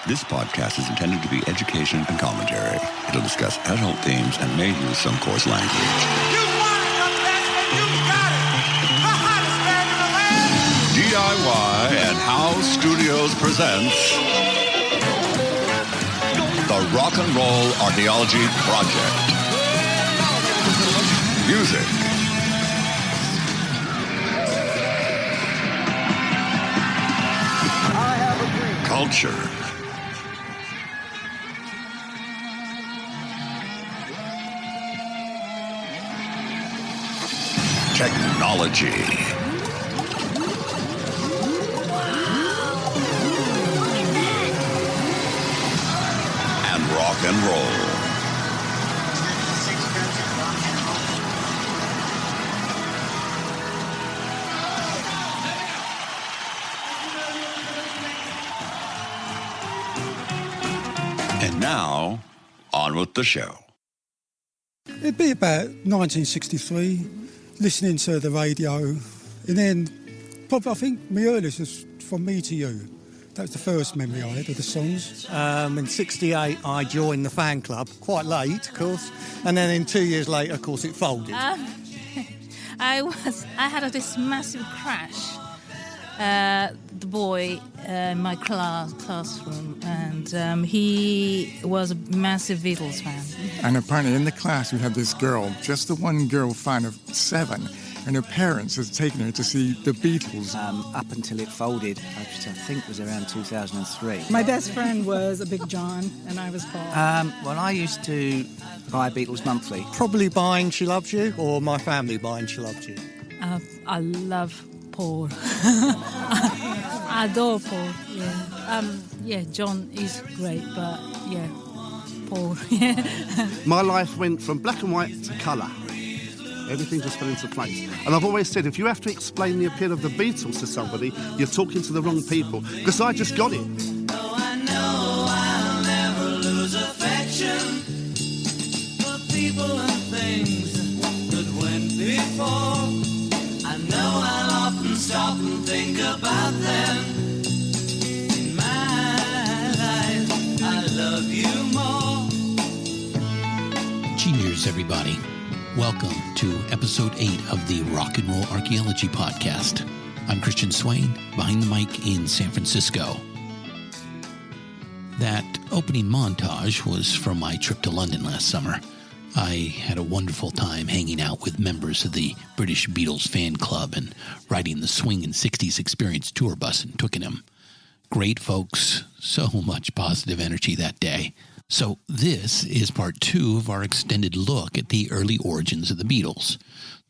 This podcast is intended to be education and commentary. It'll discuss adult themes and may use some coarse language. You want it, young man, you got it. The hottest band in the land. DIY and House Studios presents the Rock and Roll Archaeology Project. Music. Culture. Technology. And rock and roll. And now, on with the show. It'd be about 1963, listening to the radio, and then probably I think my earliest was From Me to You. That was the first memory I had of the songs. In '68, I joined the fan club, quite late, of course, and then 2 years later, of course, it folded. I had this massive crash. The boy in my classroom, and he was a massive Beatles fan. And apparently in the class we had this girl, just the one girl fan of 7, and her parents had taken her to see the Beatles. Up until it folded, which I think was around 2003. My best friend was a Big John, and I was Paul. Well, I used to buy Beatles monthly. Probably buying She Loves You, or my family buying She Loves You. I love Paul. I adore Paul. Yeah. John is great, but yeah, Paul. Yeah. My life went from black and white to colour. Everything just fell into place. And I've always said, if you have to explain the appeal of the Beatles to somebody, you're talking to the wrong people. Because I just got it. Oh, I know I'll never lose affection for people and things that went before. I know I'll often stop and think about them. In my life, I love you more. Cheers, everybody. Welcome to episode 8 of the Rock and Roll Archaeology Podcast. I'm Christian Swain, behind the mic in San Francisco. That opening montage was from my trip to London last summer. I had a wonderful time hanging out with members of the British Beatles fan club and riding the Swingin' 60s Experience tour bus in Twickenham. Great folks, so much positive energy that day. So this is part 2 of our extended look at the early origins of the Beatles.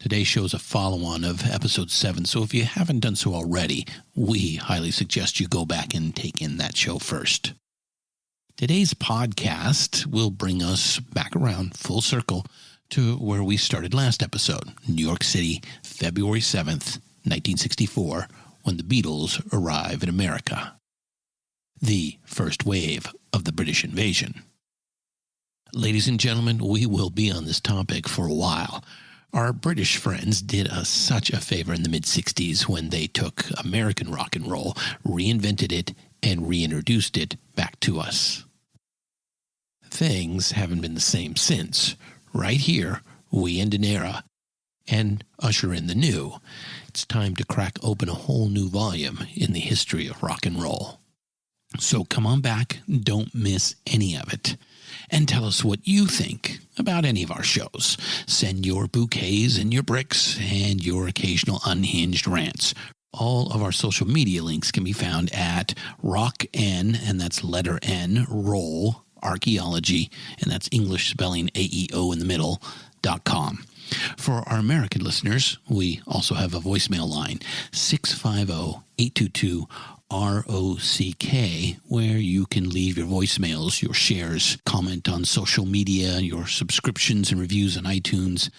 Today shows a follow-on of episode 7, so if you haven't done so already, we highly suggest you go back and take in that show first. Today's podcast will bring us back around full circle to where we started last episode, New York City, February 7th, 1964, when the Beatles arrive in America. The first wave of the British invasion. Ladies and gentlemen, we will be on this topic for a while. Our British friends did us such a favor in the mid-60s when they took American rock and roll, reinvented it, and reintroduced it back to us. Things haven't been the same since. Right here, we end an era and usher in the new. It's time to crack open a whole new volume in the history of rock and roll. So come on back, don't miss any of it. And tell us what you think about any of our shows. Send your bouquets and your bricks and your occasional unhinged rants. All of our social media links can be found at RockN, and that's letter N, Roll, Archaeology, and that's English spelling AEO in the middle, .com. For our American listeners, we also have a voicemail line, 650-822-ROCK, where you can leave your voicemails, your shares, comment on social media, your subscriptions and reviews on iTunes.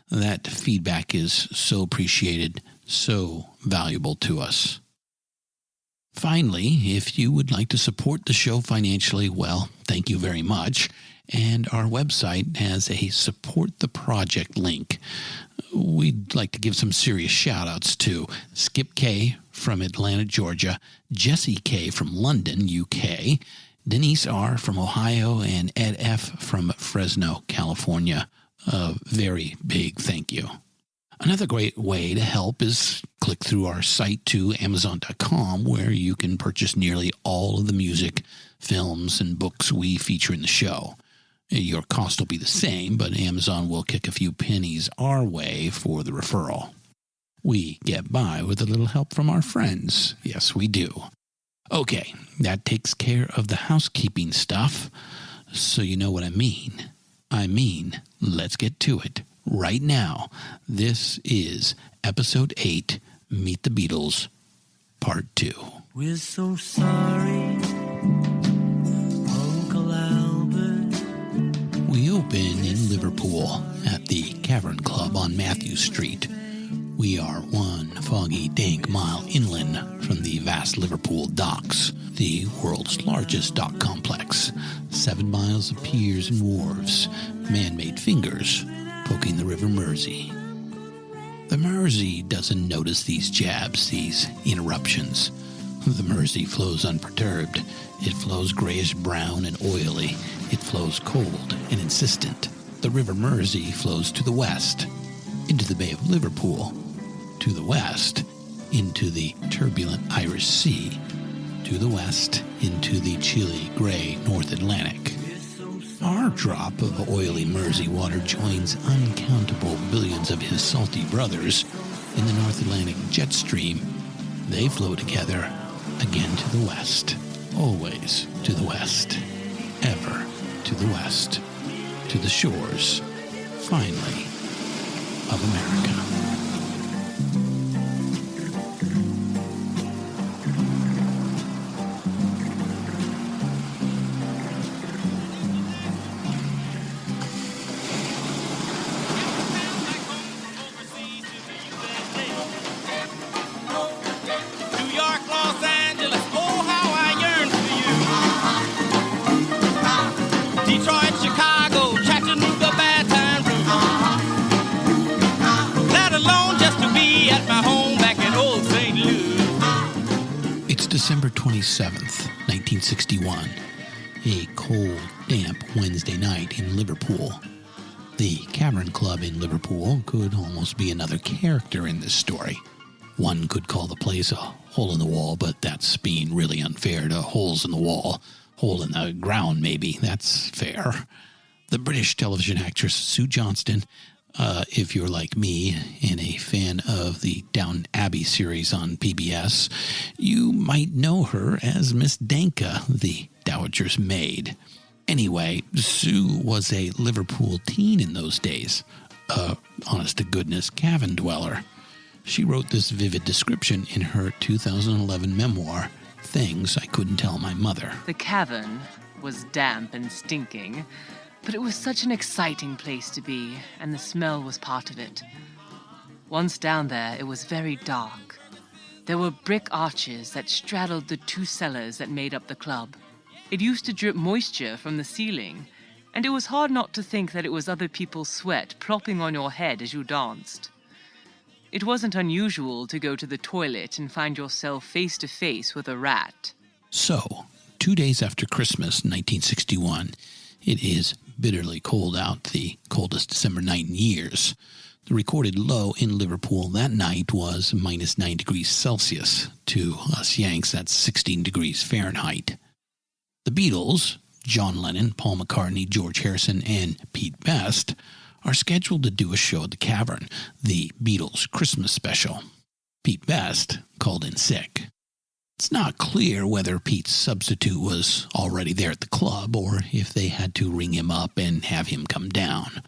That feedback is so appreciated, so valuable to us. Finally, if you would like to support the show financially, well, thank you very much. And our website has a Support the Project link. We'd like to give some serious shout-outs to Skip K from Atlanta, Georgia, Jesse K from London, UK, Denise R. from Ohio, and Ed F. from Fresno, California. A very big thank you. Another great way to help is click through our site to Amazon.com, where you can purchase nearly all of the music, films, and books we feature in the show. Your cost will be the same, but Amazon will kick a few pennies our way for the referral. We get by with a little help from our friends. Yes, we do. Okay, that takes care of the housekeeping stuff, so you know what I mean. I mean, let's get to it. Right now, this is Episode 8, Meet the Beatles, Part 2. We're so sorry, Uncle Albert. We open in Liverpool at the Cavern Club on Matthew Street. We are one foggy, dank mile inland from the vast Liverpool docks, the world's largest dock complex. 7 miles of piers and wharves, man-made fingers poking the River Mersey. The Mersey doesn't notice these jabs, these interruptions. The Mersey flows unperturbed. It flows grayish-brown and oily. It flows cold and insistent. The River Mersey flows to the west, into the Bay of Liverpool, to the west, into the turbulent Irish Sea, to the west, into the chilly, gray North Atlantic. Our drop of oily Mersey water joins uncountable billions of his salty brothers in the North Atlantic jet stream. They flow together, again to the west, always to the west, ever to the west, to the shores, finally, of America. December 27th, 1961, a cold, damp Wednesday night in Liverpool. The Cavern Club in Liverpool could almost be another character in this story. One could call the place a hole in the wall, but that's being really unfair to holes in the wall. Hole in the ground, maybe. That's fair. The British television actress Sue Johnston, if you're like me and a fan of the Downton Abbey series on PBS, you might know her as Miss Danka, the Dowager's maid. Anyway, Sue was a Liverpool teen in those days, a honest-to-goodness cabin dweller. She wrote this vivid description in her 2011 memoir, Things I Couldn't Tell My Mother. The cavern was damp and stinking, but it was such an exciting place to be, and the smell was part of it. Once down there, it was very dark. There were brick arches that straddled the 2 cellars that made up the club. It used to drip moisture from the ceiling, and it was hard not to think that it was other people's sweat plopping on your head as you danced. It wasn't unusual to go to the toilet and find yourself face to face with a rat. So, 2 days after Christmas, 1961, it is bitterly cold out, the coldest December night in years. The recorded low in Liverpool that night was minus 9 degrees Celsius. To us Yanks, that's 16 degrees Fahrenheit. The Beatles, John Lennon, Paul McCartney, George Harrison, and Pete Best, are scheduled to do a show at the Cavern, the Beatles Christmas special. Pete Best called in sick. It's not clear whether Pete's substitute was already there at the club or if they had to ring him up and have him come down.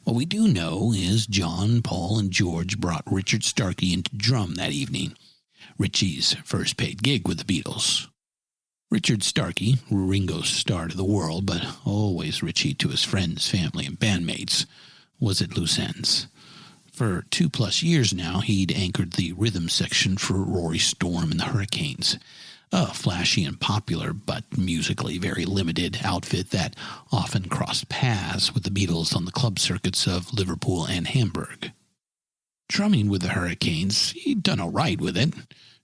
What we do know is John, Paul, and George brought Richard Starkey into drum that evening, Richie's first paid gig with the Beatles. Richard Starkey, Ringo Starr to the world, but always Richie to his friends, family, and bandmates, was at loose ends. For 2+ years now, he'd anchored the rhythm section for Rory Storm and the Hurricanes, a flashy and popular but musically very limited outfit that often crossed paths with the Beatles on the club circuits of Liverpool and Hamburg. Drumming with the Hurricanes, he'd done all right with it.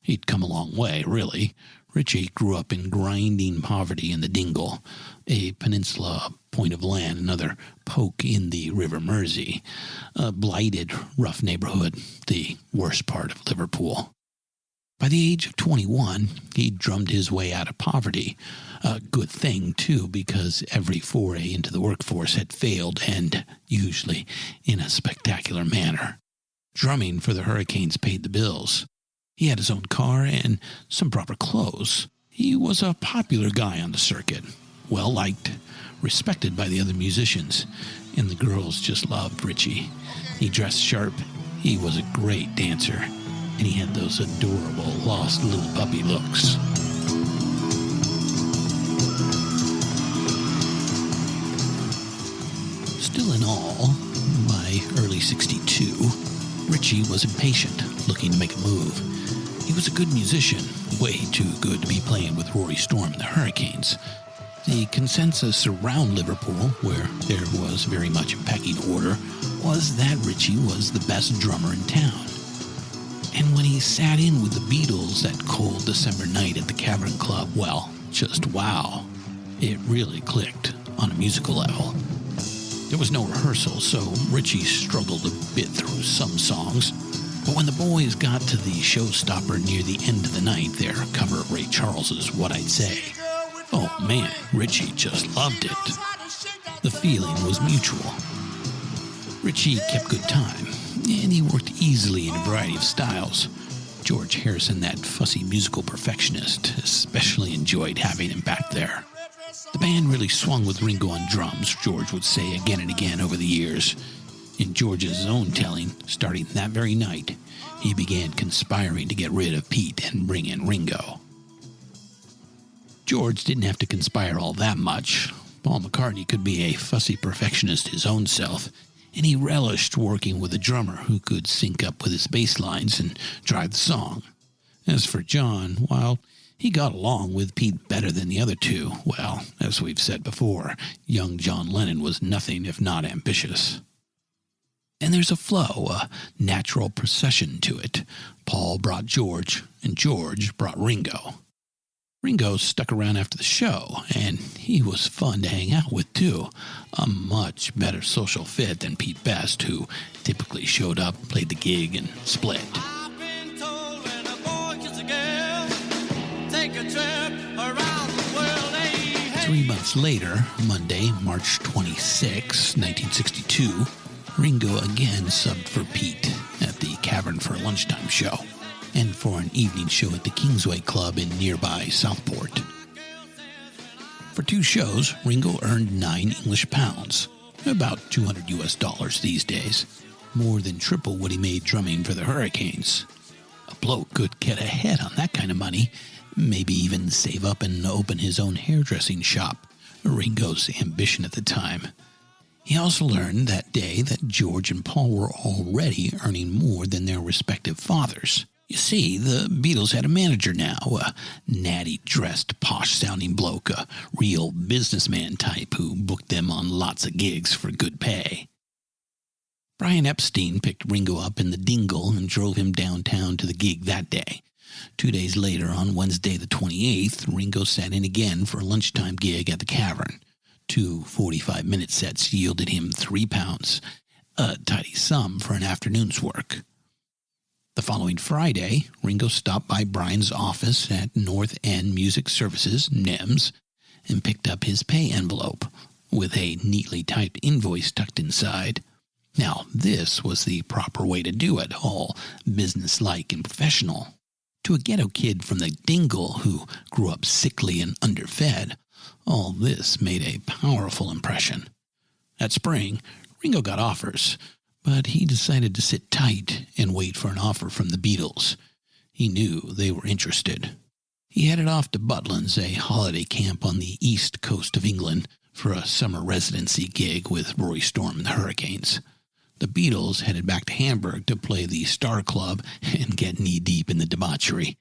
He'd come a long way, really. Richie grew up in grinding poverty in the Dingle, a peninsula point of land, another poke in the River Mersey, a blighted, rough neighborhood, the worst part of Liverpool. By the age of 21, he drummed his way out of poverty. A good thing, too, because every foray into the workforce had failed, and usually in a spectacular manner. Drumming for the Hurricanes paid the bills. He had his own car and some proper clothes. He was a popular guy on the circuit, well-liked, respected by the other musicians, and the girls just loved Richie. He dressed sharp, he was a great dancer, and he had those adorable, lost little puppy looks. Still in all, by early '62, Richie was impatient, looking to make a move. He was a good musician, way too good to be playing with Rory Storm and the Hurricanes. The consensus around Liverpool, where there was very much in pecking order, was that Richie was the best drummer in town. And when he sat in with the Beatles that cold December night at the Cavern Club, well, just wow. It really clicked on a musical level. There was no rehearsal, so Richie struggled a bit through some songs. But when the boys got to the showstopper near the end of the night, their cover of Ray Charles's What I'd Say, oh man, Richie just loved it. The feeling was mutual. Richie kept good time, and he worked easily in a variety of styles. George Harrison, that fussy musical perfectionist, especially enjoyed having him back there. The band really swung with Ringo on drums, George would say again and again over the years. In George's own telling, starting that very night, he began conspiring to get rid of Pete and bring in Ringo. George didn't have to conspire all that much. Paul McCartney could be a fussy perfectionist his own self, and he relished working with a drummer who could sync up with his bass lines and drive the song. As for John, while he got along with Pete better than the other two, well, as we've said before, young John Lennon was nothing if not ambitious. And there's a flow, a natural procession to it. Paul brought George, and George brought Ringo. Ringo stuck around after the show, and he was fun to hang out with, too. A much better social fit than Pete Best, who typically showed up, played the gig, and split. 3 months later, Monday, March 26, 1962, Ringo again subbed for Pete at the Cavern for a lunchtime show, and for an evening show at the Kingsway Club in nearby Southport. For 2 shows, Ringo earned 9 English pounds, about $200 these days, more than triple what he made drumming for the Hurricanes. A bloke could get ahead on that kind of money, maybe even save up and open his own hairdressing shop, Ringo's ambition at the time. He also learned that day that George and Paul were already earning more than their respective fathers. You see, the Beatles had a manager now, a natty-dressed, posh-sounding bloke, a real businessman type who booked them on lots of gigs for good pay. Brian Epstein picked Ringo up in the Dingle and drove him downtown to the gig that day. 2 days later, on Wednesday the 28th, Ringo sat in again for a lunchtime gig at the Cavern. 2 45-minute sets yielded him £3, a tidy sum for an afternoon's work. The following Friday, Ringo stopped by Brian's office at North End Music Services, NEMS, and picked up his pay envelope, with a neatly typed invoice tucked inside. Now, this was the proper way to do it, all businesslike and professional. To a ghetto kid from the Dingle who grew up sickly and underfed, all this made a powerful impression. That spring, Ringo got offers, but he decided to sit tight and wait for an offer from the Beatles. He knew they were interested. He headed off to Butlins, a holiday camp on the east coast of England, for a summer residency gig with Rory Storm and the Hurricanes. The Beatles headed back to Hamburg to play the Star Club and get knee-deep in the debauchery.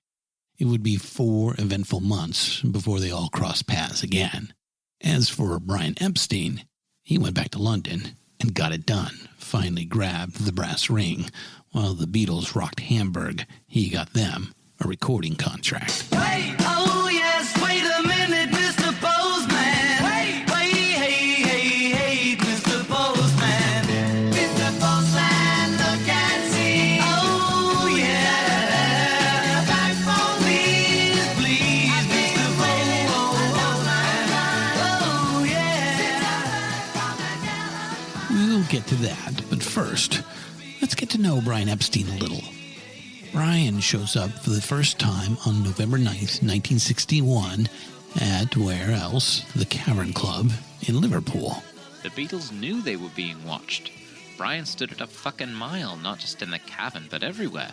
It would be 4 eventful months before they all crossed paths again. As for Brian Epstein, he went back to London and got it done, finally grabbed the brass ring. While the Beatles rocked Hamburg, he got them a recording contract. Hey, oh get to that, but first, let's get to know Brian Epstein a little. Brian shows up for the first time on November 9th, 1961, at where else? The Cavern Club in Liverpool. The Beatles knew they were being watched. Brian stood at a fucking mile, not just in the Cavern, but everywhere.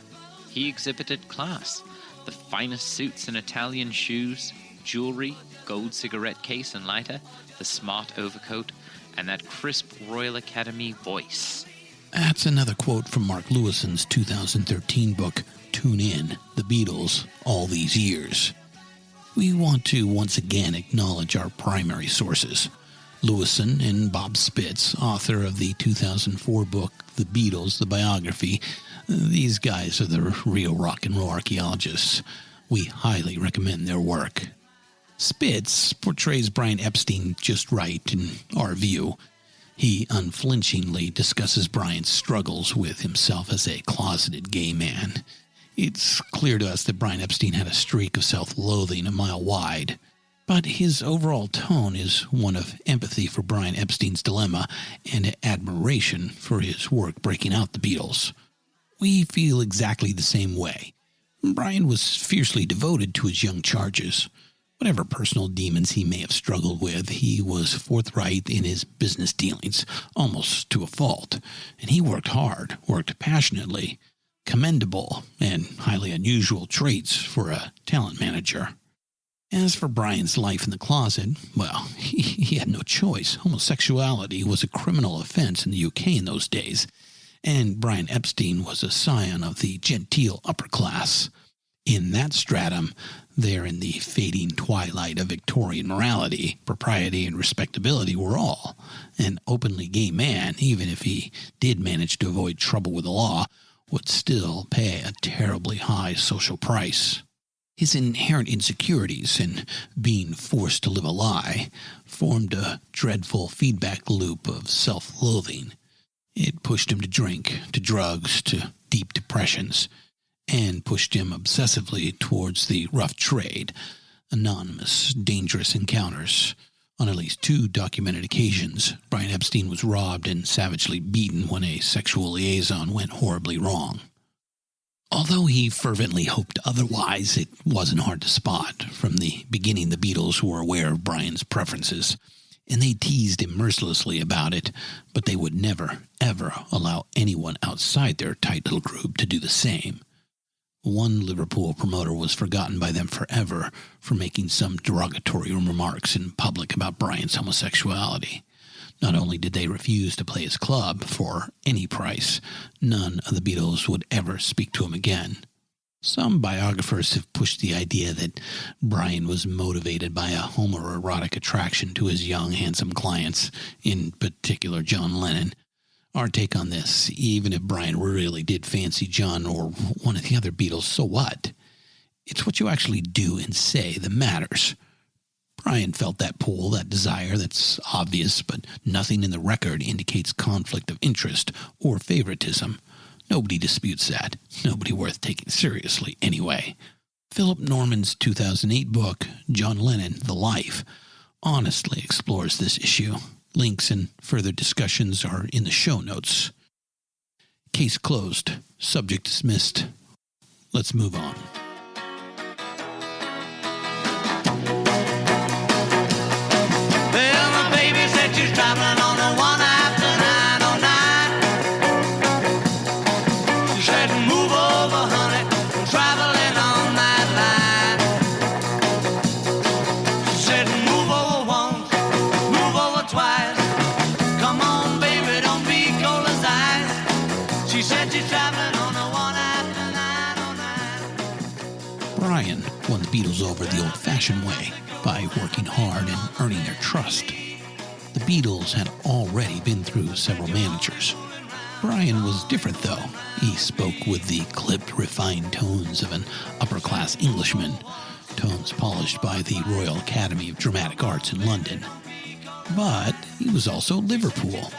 He exhibited class. The finest suits and Italian shoes, jewelry, gold cigarette case and lighter, the smart overcoat, and that crisp Royal Academy voice. That's another quote from Mark Lewison's 2013 book, Tune In, The Beatles, All These Years. We want to once again acknowledge our primary sources. Lewison and Bob Spitz, author of the 2004 book, The Beatles, The Biography. These guys are the real rock and roll archaeologists. We highly recommend their work. Spitz portrays Brian Epstein just right, in our view. He unflinchingly discusses Brian's struggles with himself as a closeted gay man. It's clear to us that Brian Epstein had a streak of self-loathing a mile wide, but his overall tone is one of empathy for Brian Epstein's dilemma and admiration for his work breaking out the Beatles. We feel exactly the same way. Brian was fiercely devoted to his young charges. Whatever personal demons he may have struggled with, he was forthright in his business dealings, almost to a fault. And he worked hard, worked passionately. Commendable and highly unusual traits for a talent manager. As for Brian's life in the closet, well, he had no choice. Homosexuality was a criminal offense in the UK in those days, and Brian Epstein was a scion of the genteel upper class. In that stratum, there in the fading twilight of Victorian morality, propriety, and respectability were all. An openly gay man, even if he did manage to avoid trouble with the law, would still pay a terribly high social price. His inherent insecurities and being forced to live a lie formed a dreadful feedback loop of self-loathing. It pushed him to drink, to drugs, to deep depressions, and pushed him obsessively towards the rough trade, anonymous, dangerous encounters. On at least 2 documented occasions, Brian Epstein was robbed and savagely beaten when a sexual liaison went horribly wrong. Although he fervently hoped otherwise, it wasn't hard to spot. From the beginning, the Beatles were aware of Brian's preferences, and they teased him mercilessly about it, but they would never, ever allow anyone outside their tight little group to do the same. One Liverpool promoter was forgotten by them forever for making some derogatory remarks in public about Brian's homosexuality. Not only did they refuse to play his club for any price, none of the Beatles would ever speak to him again. Some biographers have pushed the idea that Brian was motivated by a homoerotic attraction to his young, handsome clients, in particular John Lennon. Our take on this, even if Brian really did fancy John or one of the other Beatles, so what? It's what you actually do and say that matters. Brian felt that pull, that desire, that's obvious, but nothing in the record indicates conflict of interest or favoritism. Nobody disputes that. Nobody worth taking seriously anyway. Philip Norman's 2008 book, John Lennon, The Life, honestly explores this issue. Links and further discussions are in the show notes. Case closed. Subject dismissed. Let's move on. Well, my baby said she's traveling on the one after 909. She said, move over, honey, I'm traveling on that line. She said, move over once, move over twice. Come on, baby, don't be cold as ice. She said she's traveling on the one after 909. Brian won the Beatles over the old-fashioned way, by working hard and earning their trust. The Beatles had already been through several managers. Brian was different, though. He spoke with the clipped, refined tones of an upper-class Englishman, tones polished by the Royal Academy of Dramatic Arts in London. But he was also Liverpool.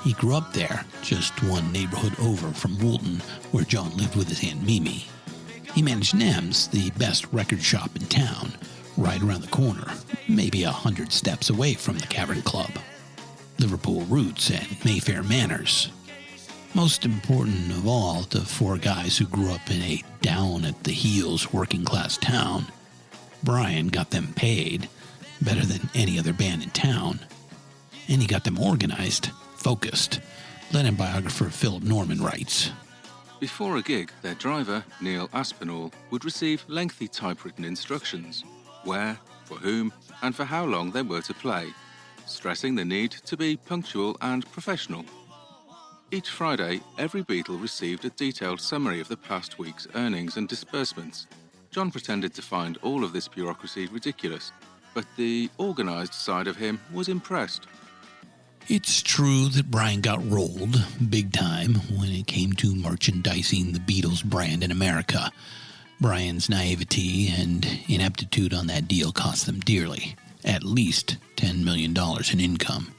He grew up there, just one neighborhood over from Woolton, where John lived with his Aunt Mimi. He managed Nem's, the best record shop in town, right around the corner, maybe 100 steps away from the Cavern Club. Liverpool roots and Mayfair manners. Most important of all, to four guys who grew up in a down-at-the-heels working-class town, Brian got them paid better than any other band in town. And he got them organized, focused. Lennon biographer Philip Norman writes, Before a gig, their driver, Neil Aspinall, would receive lengthy typewritten instructions, where, for whom, and for how long they were to play, stressing the need to be punctual and professional. Each Friday, every Beatle received a detailed summary of the past week's earnings and disbursements. John pretended to find all of this bureaucracy ridiculous, but the organised side of him was impressed. It's true that Brian got rolled big time when it came to merchandising the Beatles brand in America. Brian's naivety and ineptitude on that deal cost them dearly, at least $10 million in income.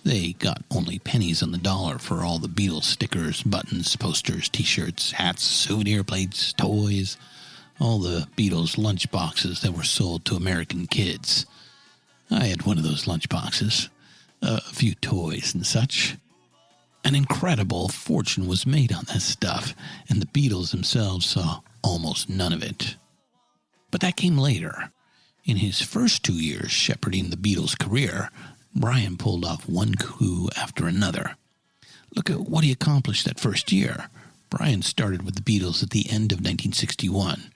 They got only pennies on the dollar for all the Beatles stickers, buttons, posters, t-shirts, hats, souvenir plates, toys, all the Beatles lunch boxes that were sold to American kids. I had one of those lunch boxes, a few toys and such. An incredible fortune was made on that stuff, and the Beatles themselves saw almost none of it. But that came later. In his first 2 years shepherding the Beatles' career, Brian pulled off one coup after another. Look at what he accomplished that first year. Brian started with the Beatles at the end of 1961,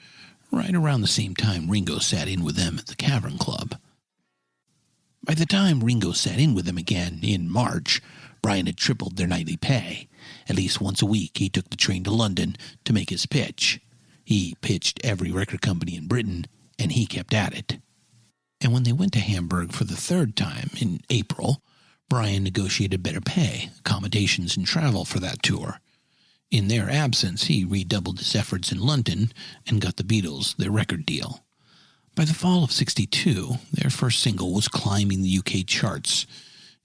right around the same time Ringo sat in with them at the Cavern Club. By the time Ringo sat in with them again in March, Brian had tripled their nightly pay. At least once a week he took the train to London to make his pitch. He pitched every record company in Britain, and he kept at it. And when they went to Hamburg for the third time in April, Brian negotiated better pay, accommodations, and travel for that tour. In their absence, he redoubled his efforts in London and got the Beatles their record deal. By the fall of '62, their first single was climbing the UK charts.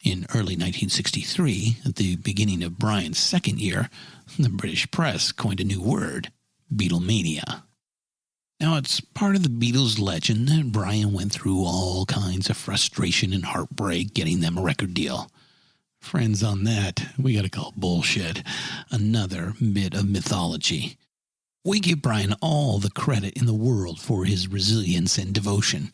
In early 1963, at the beginning of Brian's second year, the British press coined a new word, Beatlemania. Now, it's part of the Beatles' legend that Brian went through all kinds of frustration and heartbreak getting them a record deal. Friends, on that, we gotta call bullshit. Another bit of mythology. We give Brian all the credit in the world for his resilience and devotion.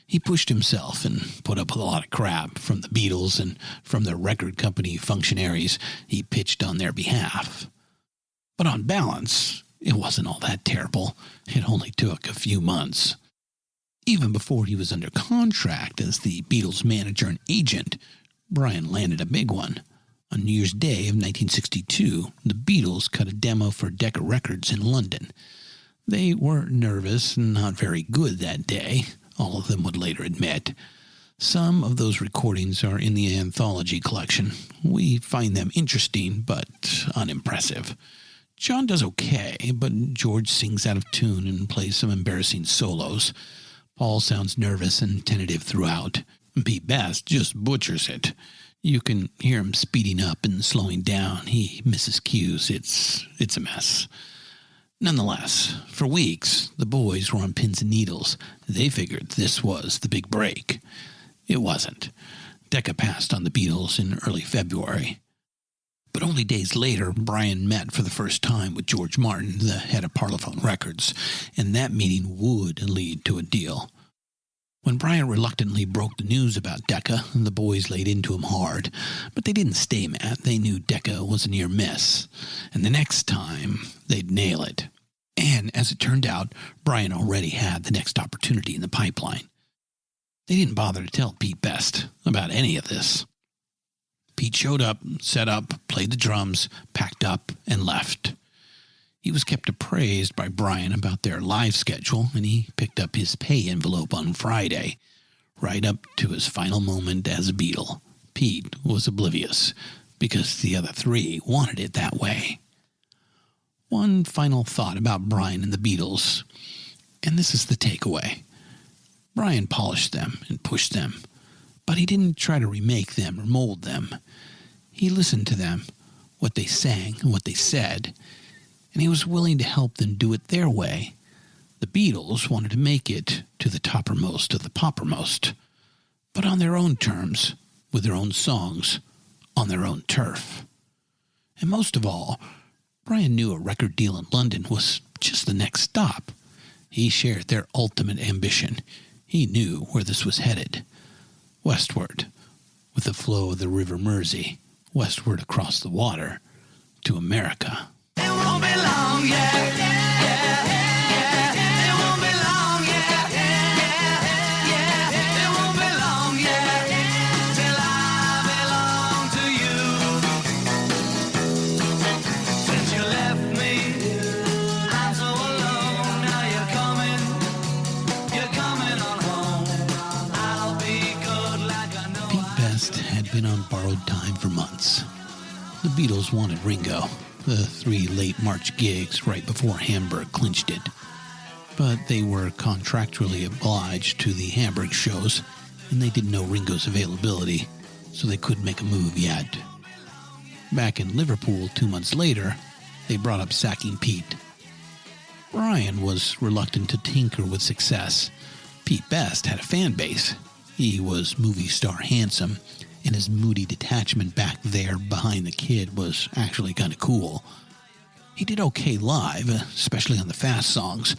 He pushed himself and put up with a lot of crap from the Beatles and from the record company functionaries he pitched on their behalf. But on balance, it wasn't all that terrible. It only took a few months. Even before he was under contract as the Beatles' manager and agent, Brian landed a big one. On New Year's Day of 1962, the Beatles cut a demo for Decca Records in London. They were nervous and not very good that day, all of them would later admit. Some of those recordings are in the anthology collection. We find them interesting, but unimpressive. John does okay, but George sings out of tune and plays some embarrassing solos. Paul sounds nervous and tentative throughout. Pete Best just butchers it. You can hear him speeding up and slowing down. He misses cues. It's a mess. Nonetheless, for weeks, the boys were on pins and needles. They figured this was the big break. It wasn't. Decca passed on the Beatles in early February. But only days later, Brian met for the first time with George Martin, the head of Parlophone Records, and that meeting would lead to a deal. When Brian reluctantly broke the news about Decca, the boys laid into him hard, but they didn't stay mad. They knew Decca was a near miss, and the next time, they'd nail it. And as it turned out, Brian already had the next opportunity in the pipeline. They didn't bother to tell Pete Best about any of this. Pete showed up, set up, played the drums, packed up, and left. He was kept appraised by Brian about their live schedule, and he picked up his pay envelope on Friday, right up to his final moment as a Beatle. Pete was oblivious, because the other three wanted it that way. One final thought about Brian and the Beatles, and this is the takeaway. Brian polished them and pushed them, but he didn't try to remake them or mold them. He listened to them, what they sang and what they said, and he was willing to help them do it their way. The Beatles wanted to make it to the toppermost of the poppermost, but on their own terms, with their own songs, on their own turf. And most of all, Brian knew a record deal in London was just the next stop. He shared their ultimate ambition. He knew where this was headed. Westward, with the flow of the River Mersey, westward across the water, to America. It won't be long, yeah, yeah, yeah. It won't be long, yeah, yeah, yeah. It won't be long, yeah, till I belong to you. Since you left me, I'm so alone. Now you're coming on home. I'll be good like I know. Pete Best had been on borrowed time for months. The Beatles wanted Ringo. The 3 late March gigs right before Hamburg clinched it. But they were contractually obliged to the Hamburg shows, and they didn't know Ringo's availability, so they couldn't make a move yet. Back in Liverpool 2 months later, they brought up sacking Pete. Brian was reluctant to tinker with success. Pete Best had a fan base. He was movie star handsome, and his moody detachment back there behind the kid was actually kind of cool. He did okay live, especially on the fast songs,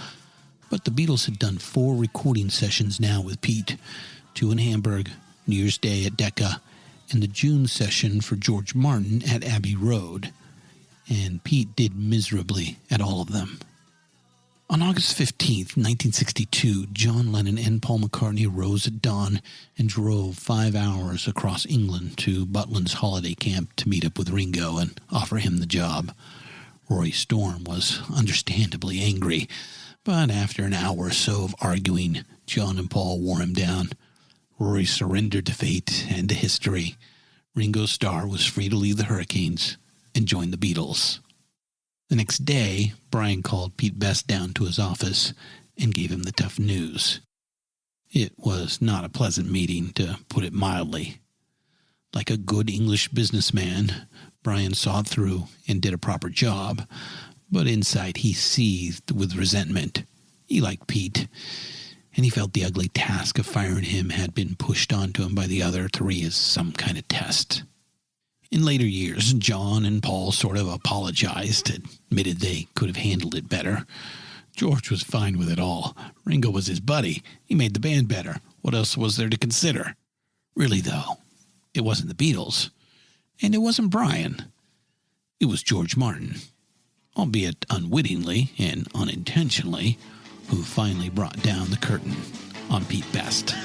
but the Beatles had done 4 recording sessions now with Pete, 2 in Hamburg, New Year's Day at Decca, and the June session for George Martin at Abbey Road, and Pete did miserably at all of them. On August 15th, 1962, John Lennon and Paul McCartney rose at dawn and drove 5 hours across England to Butlin's holiday camp to meet up with Ringo and offer him the job. Roy Storm was understandably angry, but after an hour or so of arguing, John and Paul wore him down. Rory surrendered to fate and to history. Ringo Starr was free to leave the Hurricanes and join the Beatles. The next day, Brian called Pete Best down to his office and gave him the tough news. It was not a pleasant meeting, to put it mildly. Like a good English businessman, Brian saw it through and did a proper job, but inside he seethed with resentment. He liked Pete, and he felt the ugly task of firing him had been pushed onto him by the other 3 as some kind of test. In later years, John and Paul sort of apologized, admitted they could have handled it better. George was fine with it all. Ringo was his buddy. He made the band better. What else was there to consider? Really, though, it wasn't the Beatles, and it wasn't Brian. It was George Martin, albeit unwittingly and unintentionally, who finally brought down the curtain on Pete Best.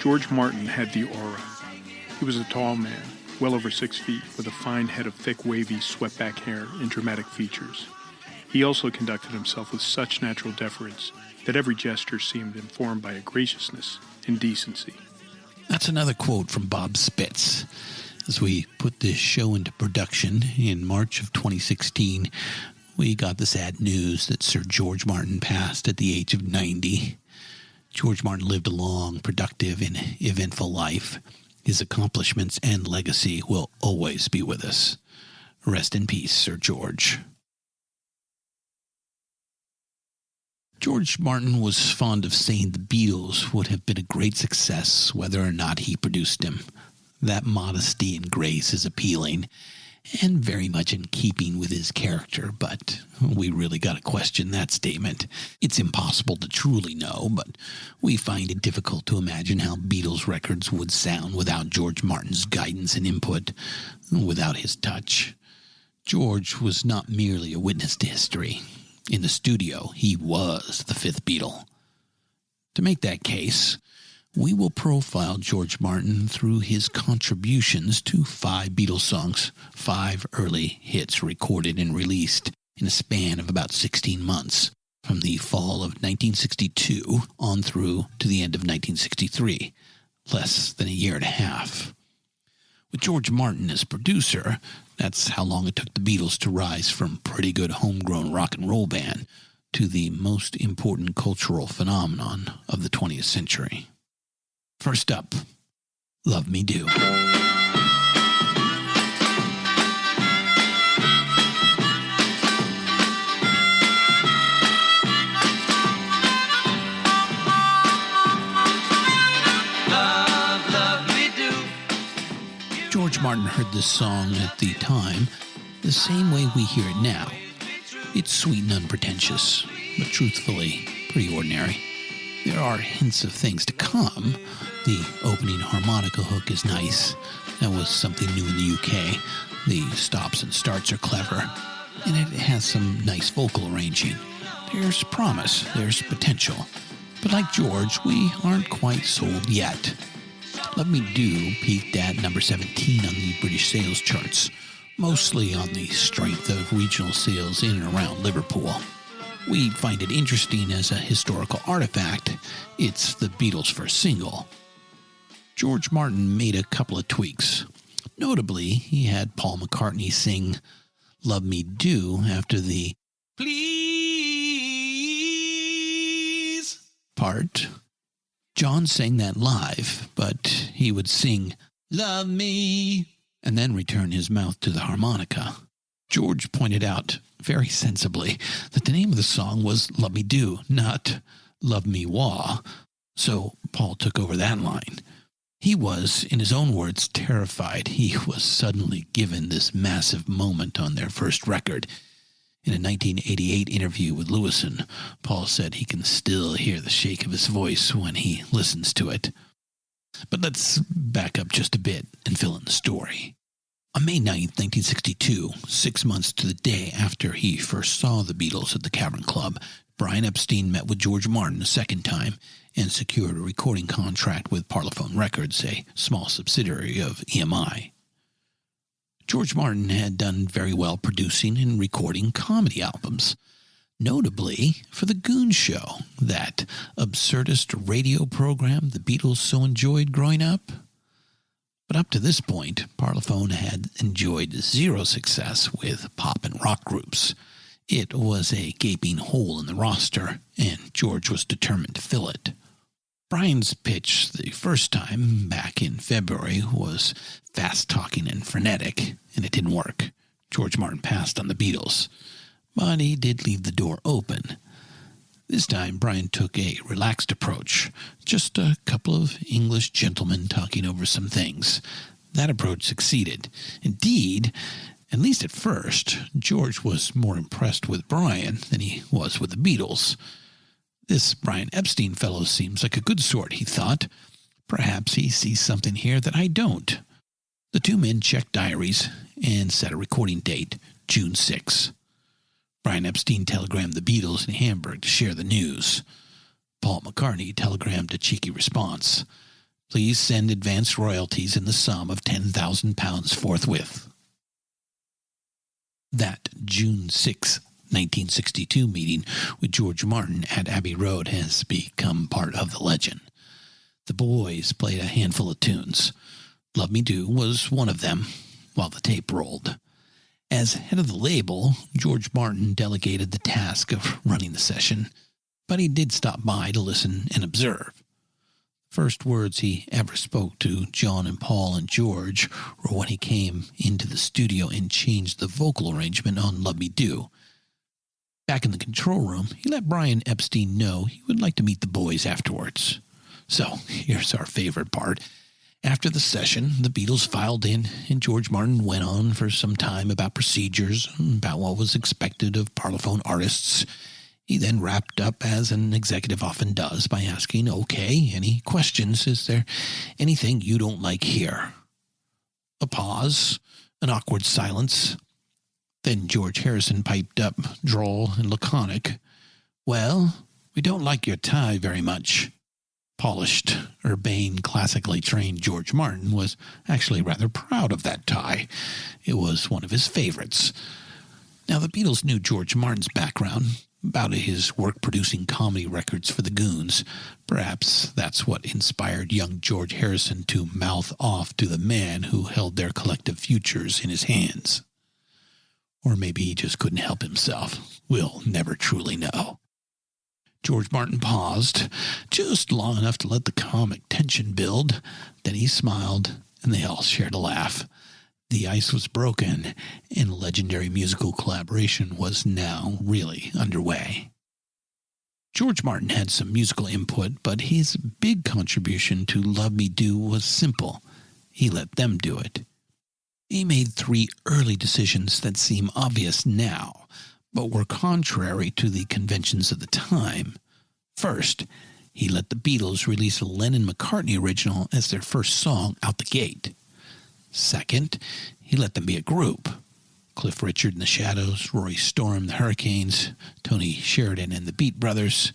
George Martin had the aura. He was a tall man, well over 6 feet, with a fine head of thick, wavy, swept-back hair and dramatic features. He also conducted himself with such natural deference that every gesture seemed informed by a graciousness and decency. That's another quote from Bob Spitz. As we put this show into production in March of 2016, we got the sad news that Sir George Martin passed at the age of 90. George Martin lived a long, productive, and eventful life. His accomplishments and legacy will always be with us. Rest in peace, Sir George. George Martin was fond of saying the Beatles would have been a great success whether or not he produced them. That modesty and grace is appealing, and very much in keeping with his character, but we really got to question that statement. It's impossible to truly know, but we find it difficult to imagine how Beatles records would sound without George Martin's guidance and input, without his touch. George was not merely a witness to history. In the studio, he was the 5th Beatle. To make that case, we will profile George Martin through his contributions to 5 Beatles songs, 5 early hits recorded and released in a span of about 16 months, from the fall of 1962 on through to the end of 1963, less than a year and a half. With George Martin as producer, that's how long it took the Beatles to rise from pretty good homegrown rock and roll band to the most important cultural phenomenon of the 20th century. First up, Love Me Do. George Martin heard this song at the time the same way we hear it now. It's sweet and unpretentious, but truthfully, pretty ordinary. There are hints of things to come. The opening harmonica hook is nice. That was something new in the UK. The stops and starts are clever. And it has some nice vocal arranging. There's promise, there's potential. But like George, we aren't quite sold yet. Love Me Do peaked at number 17 on the British sales charts, mostly on the strength of regional sales in and around Liverpool. We find it interesting as a historical artifact. It's the Beatles' first single. George Martin made a couple of tweaks. Notably, he had Paul McCartney sing Love Me Do after the please part. John sang that live, but he would sing Love Me and then return his mouth to the harmonica. George pointed out, very sensibly, that the name of the song was Love Me Do, not Love Me Wah, so Paul took over that line. He was, in his own words, terrified he was suddenly given this massive moment on their first record. In a 1988 interview with Lewison, Paul said he can still hear the shake of his voice when he listens to it. But let's back up just a bit and fill in the story. On May 9th, 1962, 6 months to the day after he first saw the Beatles at the Cavern Club, Brian Epstein met with George Martin a second time and secured a recording contract with Parlophone Records, a small subsidiary of ICYMI. George Martin had done very well producing and recording comedy albums, notably for The Goon Show, that absurdist radio program the Beatles so enjoyed growing up. But up to this point, Parlophone had enjoyed zero success with pop and rock groups. It was a gaping hole in the roster, and George was determined to fill it. Brian's pitch the first time, back in February, was fast-talking and frenetic, and it didn't work. George Martin passed on the Beatles, but he did leave the door open. This time, Brian took a relaxed approach, just a couple of English gentlemen talking over some things. That approach succeeded. Indeed, at least at first, George was more impressed with Brian than he was with the Beatles. This Brian Epstein fellow seems like a good sort, he thought. Perhaps he sees something here that I don't. The two men checked diaries and set a recording date, June 6. Brian Epstein telegrammed the Beatles in Hamburg to share the news. Paul McCartney telegrammed a cheeky response. Please send advance royalties in the sum of £10,000 forthwith. That June 6, 1962 meeting with George Martin at Abbey Road has become part of the legend. The boys played a handful of tunes. Love Me Do was one of them, while the tape rolled. As head of the label, George Martin delegated the task of running the session, but he did stop by to listen and observe. First words he ever spoke to John and Paul and George were when he came into the studio and changed the vocal arrangement on Love Me Do. Back in the control room, he let Brian Epstein know he would like to meet the boys afterwards. So, here's our favorite part. After the session, the Beatles filed in, and George Martin went on for some time about procedures, about what was expected of Parlophone artists. He then wrapped up, as an executive often does, by asking, okay, any questions? Is there anything you don't like here? A pause, an awkward silence. Then George Harrison piped up, droll and laconic. Well, we don't like your tie very much. Polished, urbane, classically trained George Martin was actually rather proud of that tie. It was one of his favorites. Now, the Beatles knew George Martin's background. about his work producing comedy records for the Goons. Perhaps that's what inspired young George Harrison to mouth off to the man who held their collective futures in his hands. Or maybe he just couldn't help himself. We'll never truly know. George Martin paused, just long enough to let the comic tension build. Then he smiled, and they all shared a laugh. The ice was broken, and legendary musical collaboration was now really underway. George Martin had some musical input, but his big contribution to Love Me Do was simple. He let them do it. He made 3 early decisions that seem obvious now, but were contrary to the conventions of the time. First, he let the Beatles release a Lennon-McCartney original as their first song out the gate. Second, he let them be a group. Cliff Richard and the Shadows, Rory Storm, the Hurricanes, Tony Sheridan and the Beat Brothers.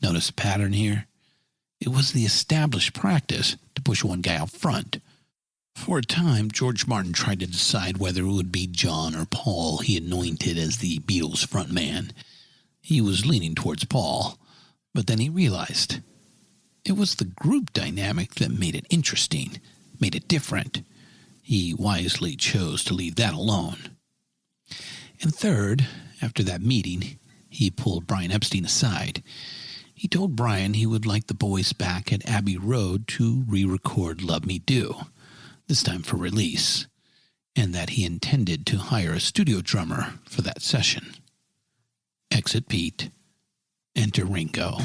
Notice a pattern here? It was the established practice to push one guy out front. For a time, George Martin tried to decide whether it would be John or Paul he anointed as the Beatles' frontman. He was leaning towards Paul, but then he realized it was the group dynamic that made it interesting, made it different. He wisely chose to leave that alone. And third, after that meeting, he pulled Brian Epstein aside. He told Brian he would like the boys back at Abbey Road to re-record Love Me Do, this time for release, and that he intended to hire a studio drummer for that session. Exit Pete. Enter Ringo.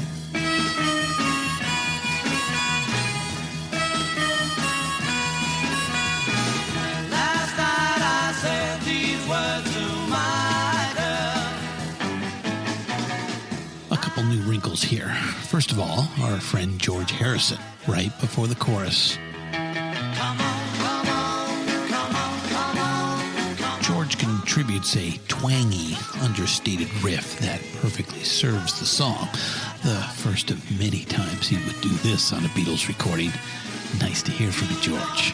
Last night I said these words to my girl. A couple new wrinkles here. First of all, our friend George Harrison, right before the chorus. George contributes a twangy, understated riff that perfectly serves the song. The first of many times he would do this on a Beatles recording. Nice to hear from you, George.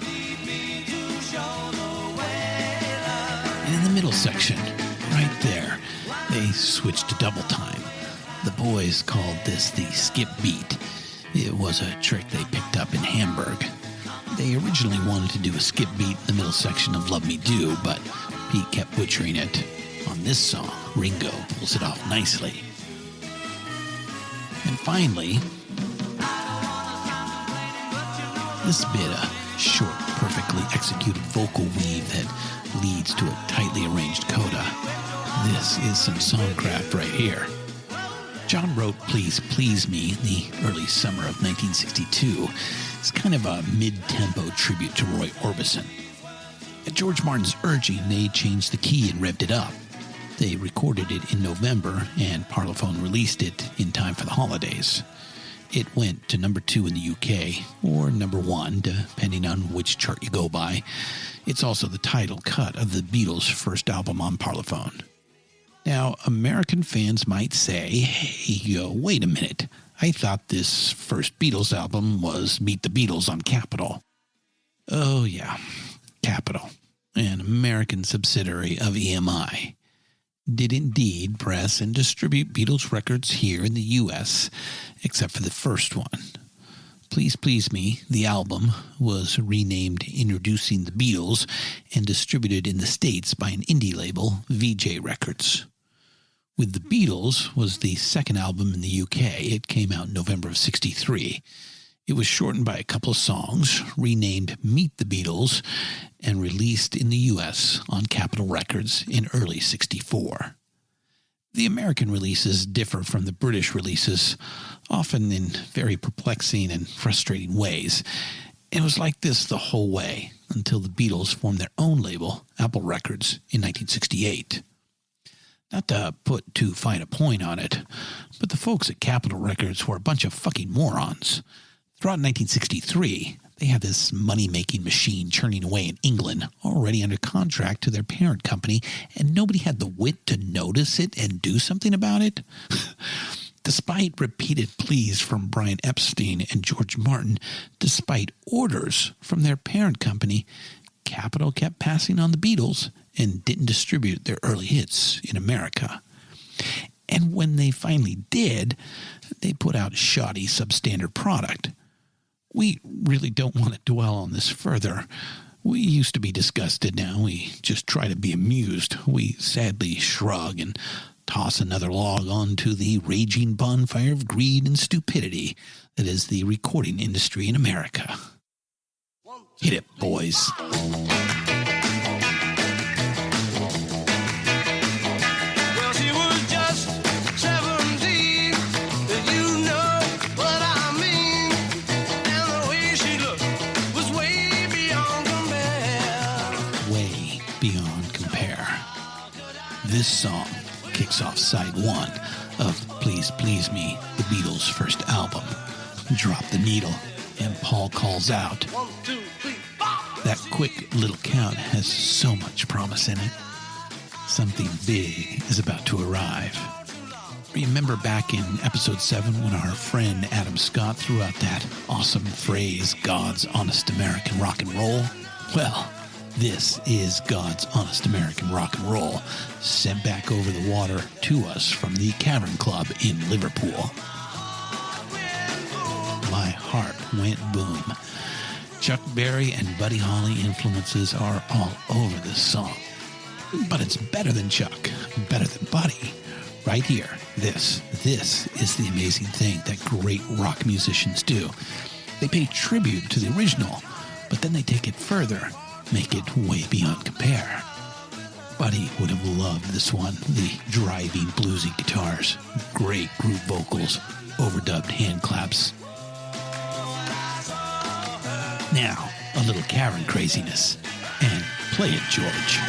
And in the middle section, right there, they switched to double time. The boys called this the skip beat. It was a trick they picked up in Hamburg. They originally wanted to do a skip beat in the middle section of Love Me Do, but Pete kept butchering it. On this song, Ringo pulls it off nicely. And finally, this bit of short, perfectly executed vocal weave that leads to a tightly arranged coda. This is some songcraft right here. John wrote Please Please Me in the early summer of 1962. It's kind of a mid-tempo tribute to Roy Orbison. At George Martin's urging, they changed the key and revved it up. They recorded it in November, and Parlophone released it in time for the holidays. It went to number 2 in the UK, or number 1, depending on which chart you go by. It's also the title cut of the Beatles' first album on Parlophone. Now, American fans might say, hey, wait a minute. I thought this first Beatles album was Meet the Beatles on Capitol. Oh, yeah, Capitol, an American subsidiary of EMI, did indeed press and distribute Beatles records here in the U.S., except for the first one. Please Please Me, the album, was renamed Introducing the Beatles and distributed in the States by an indie label, VJ Records. With the Beatles was the second album in the UK. It came out in November of '63. It was shortened by a couple of songs, renamed Meet the Beatles, and released in the U.S. on Capitol Records in early '64. The American releases differ from the British releases, often in very perplexing and frustrating ways. It was like this the whole way until the Beatles formed their own label, Apple Records, in 1968. Not to put too fine a point on it, but the folks at Capitol Records were a bunch of fucking morons. Throughout 1963, they had this money-making machine churning away in England, already under contract to their parent company, and nobody had the wit to notice it and do something about it. Despite repeated pleas from Brian Epstein and George Martin, despite orders from their parent company, Capitol kept passing on the Beatles and didn't distribute their early hits in America. And when they finally did, they put out shoddy substandard product. We really don't want to dwell on this further. We used to be disgusted, now we just try to be amused. We sadly shrug and toss another log onto the raging bonfire of greed and stupidity that is the recording industry in America. Hit it, boys. Well, she was just 17, you know what I mean. And the way she looked was way beyond compare. Way beyond compare. This song kicks off side one of Please Please Me, the Beatles' first album. Drop the needle, and Paul calls out. 1, 2, 3, 4. That quick little count has so much promise in it. Something big is about to arrive. Remember back in episode 7 when our friend Adam Scott threw out that awesome phrase, God's honest American rock and roll? Well, this is God's honest American rock and roll, sent back over the water to us from the Cavern Club in Liverpool. My heart went boom. Chuck Berry and Buddy Holly influences are all over this song. But it's better than Chuck, better than Buddy. Right here, this is the amazing thing that great rock musicians do. They pay tribute to the original, but then they take it further, make it way beyond compare. Buddy would have loved this one, the driving bluesy guitars, great groove vocals, overdubbed hand claps. Now, a little Cavern craziness, and play it, George.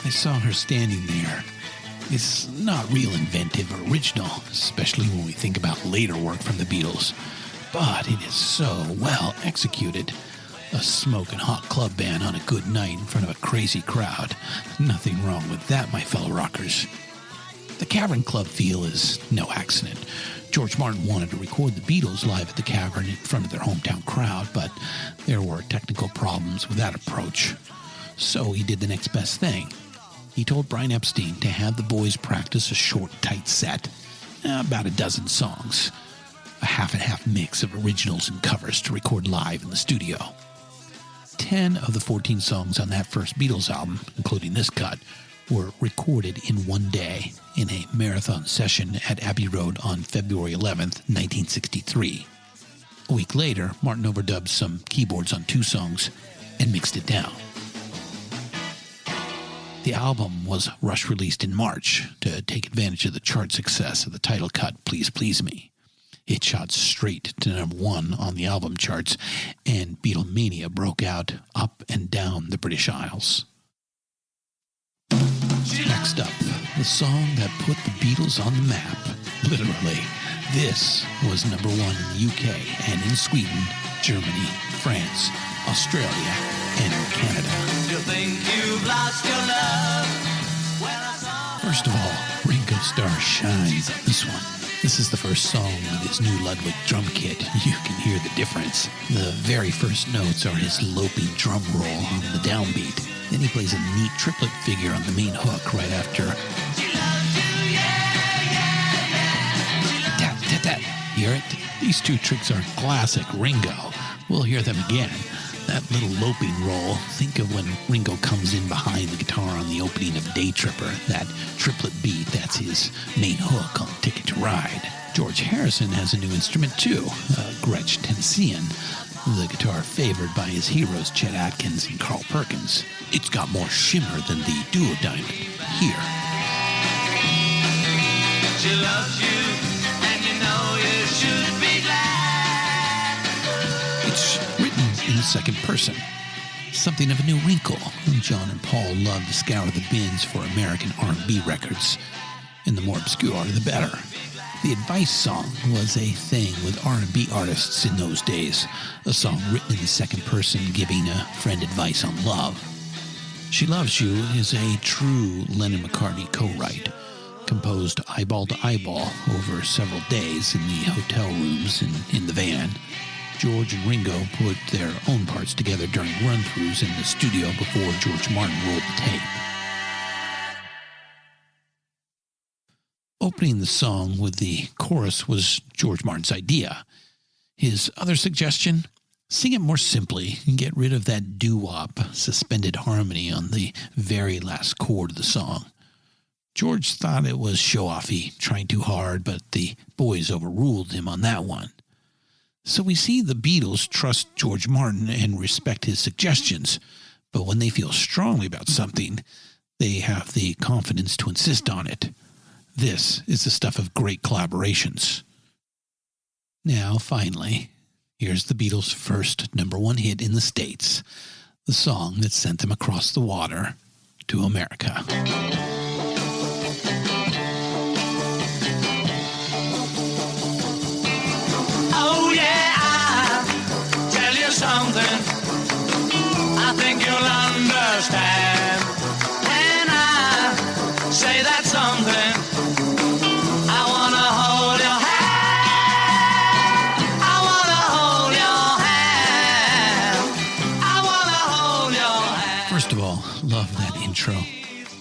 I saw her standing there. It's not real inventive or original, especially when we think about later work from the Beatles. But it is so well executed. A smoking hot club band on a good night in front of a crazy crowd. Nothing wrong with that, my fellow rockers. The Cavern Club feel is no accident. George Martin wanted to record the Beatles live at the Cavern in front of their hometown crowd, but there were technical problems with that approach. So he did the next best thing. He told Brian Epstein to have the boys practice a short, tight set, about a dozen songs. A half-and-half mix of originals and covers to record live in the studio. 10 of the 14 songs on that first Beatles album, including this cut, were recorded in one day in a marathon session at Abbey Road on February 11th, 1963. A week later, Martin overdubbed some keyboards on 2 songs and mixed it down. The album was rush-released in March to take advantage of the chart success of the title cut, Please Please Me. It shot straight to number 1 on the album charts, and Beatlemania broke out up and down the British Isles. Next up, the song that put the Beatles on the map. Literally, this was number 1 in the UK and in Sweden, Germany, France, Australia, and Canada. You think you've lost your love? First of all, Ringo Starr shines on this one. This is the first song with his new Ludwig drum kit. You can hear the difference. The very first notes are his loping drum roll on the downbeat. Then he plays a neat triplet figure on the main hook right after. Tap, tap, tap. Hear it? These 2 tricks are classic Ringo. We'll hear them again. That little loping roll, think of when Ringo comes in behind the guitar on the opening of Day Tripper, that triplet beat, that's his main hook on Ticket to Ride. George Harrison has a new instrument too, a Gretsch Tennessean, the guitar favored by his heroes Chet Atkins and Carl Perkins. It's got more shimmer than the Duo Diamond. Here. She loves you, and you know you should be glad. It's written in the second person. Something of a new wrinkle. John and Paul loved to scour the bins for American R&B records, and the more obscure, the better. The Advice song was a thing with R&B artists in those days, a song written in the second person giving a friend advice on love. She Loves You is a true Lennon-McCartney co-write. composed eyeball to eyeball over several days in the hotel rooms and in the van. George and Ringo put their own parts together during run-throughs in the studio before George Martin rolled the tape. Opening the song with the chorus was George Martin's idea. His other suggestion? Sing it more simply and get rid of that doo-wop suspended harmony on the very last chord of the song. George thought it was show-offy, trying too hard, but the boys overruled him on that one. So we see the Beatles trust George Martin and respect his suggestions, but when they feel strongly about something, they have the confidence to insist on it. This is the stuff of great collaborations. Now, finally, here's the Beatles' first #1 hit in the States, the song that sent them across the water to America. Oh yeah, I'll tell you something I think you'll understand. When I say that something, I wanna hold your hand. I wanna hold your hand. I wanna hold your hand. First of all, love that intro.